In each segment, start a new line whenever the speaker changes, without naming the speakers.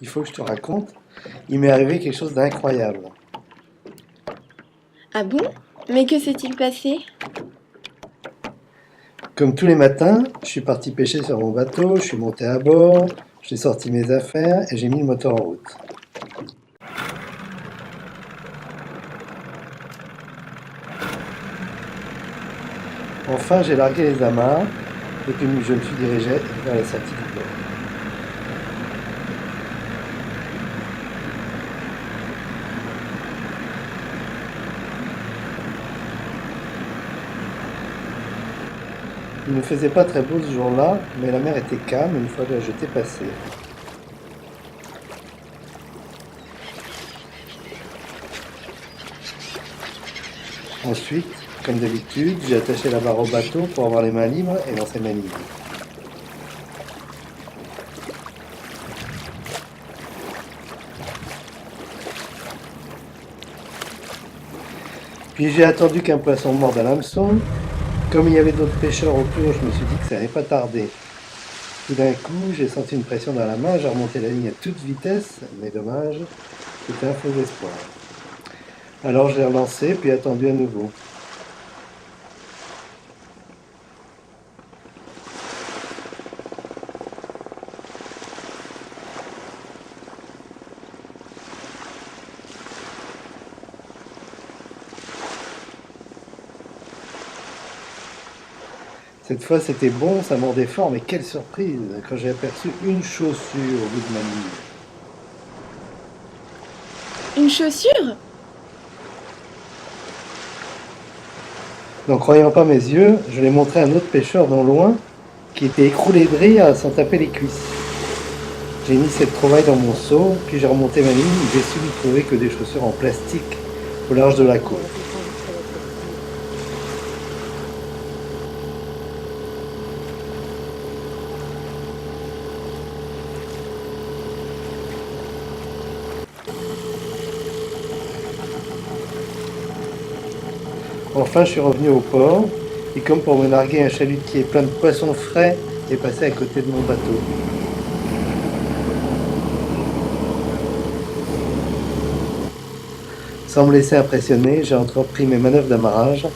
Il faut que je te raconte, il m'est arrivé quelque chose d'incroyable.
Ah bon? Mais que s'est-il passé?
Comme tous les matins, je suis parti pêcher sur mon bateau, je suis monté à bord, j'ai sorti mes affaires et j'ai mis le moteur en route. Enfin, j'ai largué les amarres et puis je me suis dirigé vers la sortie du port. Il ne faisait pas très beau ce jour-là, mais la mer était calme une fois que j'étais passé. Ensuite, comme d'habitude, j'ai attaché la barre au bateau pour avoir les mains libres et lancer ma ligne. Puis j'ai attendu qu'un poisson morde à l'hameçon. Comme il y avait d'autres pêcheurs autour, je me suis dit que ça n'allait pas tarder. Tout d'un coup, j'ai senti une pression dans la main, j'ai remonté la ligne à toute vitesse, mais dommage, c'était un faux espoir. Alors je l'ai relancé, puis attendu à nouveau. Cette fois c'était bon, ça mordait fort, mais quelle surprise quand j'ai aperçu une chaussure au bout de ma ligne.
Une chaussure?
Donc croyant pas mes yeux, je l'ai montré à un autre pêcheur non loin, qui était écroulé de rire à s'en taper les cuisses. J'ai mis cette trouvaille dans mon seau, puis j'ai remonté ma ligne, j'ai su lui trouver que des chaussures en plastique au large de la côte. Enfin, je suis revenu au port, et comme pour me narguer, un chalutier plein de poissons frais est passé à côté de mon bateau. Sans me laisser impressionner, j'ai entrepris mes manœuvres d'amarrage.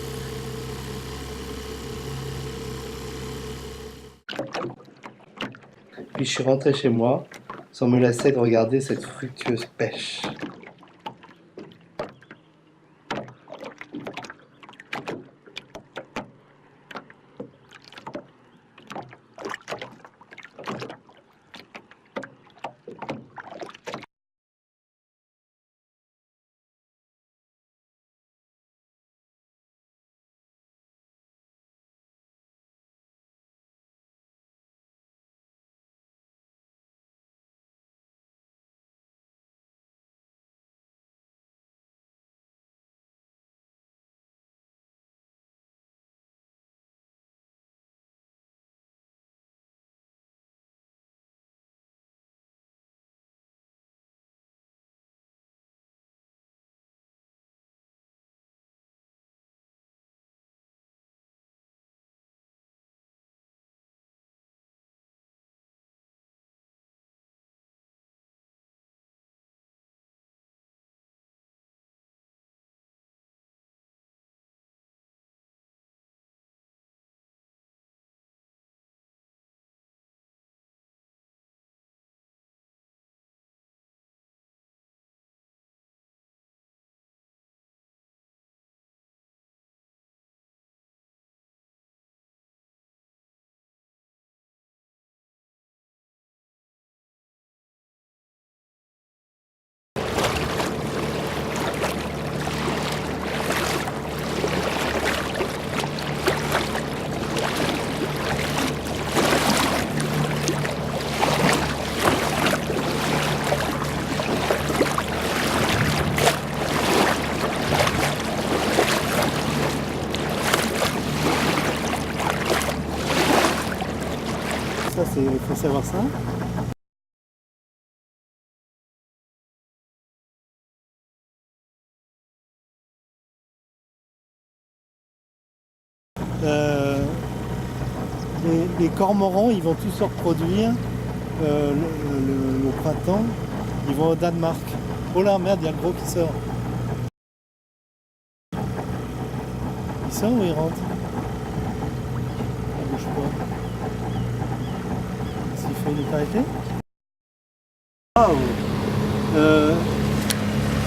Puis je suis rentré chez moi, sans me lasser de regarder cette fructueuse pêche. Ça, c'est, il faut savoir ça. Euh, les cormorans, ils vont tous se reproduire au printemps. Ils vont au Danemark. Oh là, merde, il y a le gros qui sort. Il sort ou il rentre? Il bouge pas. Qu'est-ce qu'il fait? Il est arrêté? Waouh!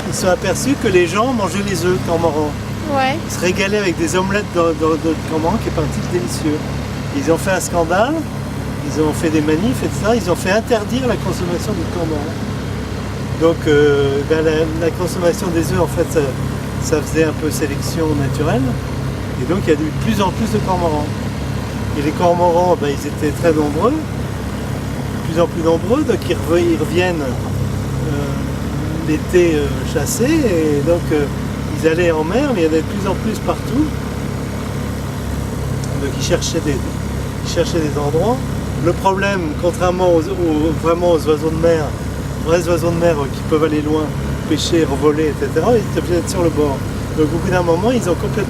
Ils se sont aperçus que les gens mangeaient les œufs de cormorans.
Ouais.
Ils se régalaient avec des omelettes de cormorans qui est un type délicieux. Ils ont fait un scandale, ils ont fait des manifs et tout ça, ils ont fait interdire la consommation du cormoran. Donc la consommation des œufs, en fait, ça faisait un peu sélection naturelle. Et donc il y a eu de plus en plus de cormorans. Et les cormorans, ils étaient très nombreux, de plus en plus nombreux, donc ils reviennent l'été chasser, et donc ils allaient en mer, mais il y en avait de plus en plus partout. Donc ils cherchaient des endroits. Le problème, contrairement vraiment aux oiseaux de mer, vrais oiseaux de mer qui peuvent aller loin, pêcher, revoler, etc., ils étaient obligés d'être sur le bord. Donc au bout d'un moment, ils ont complètement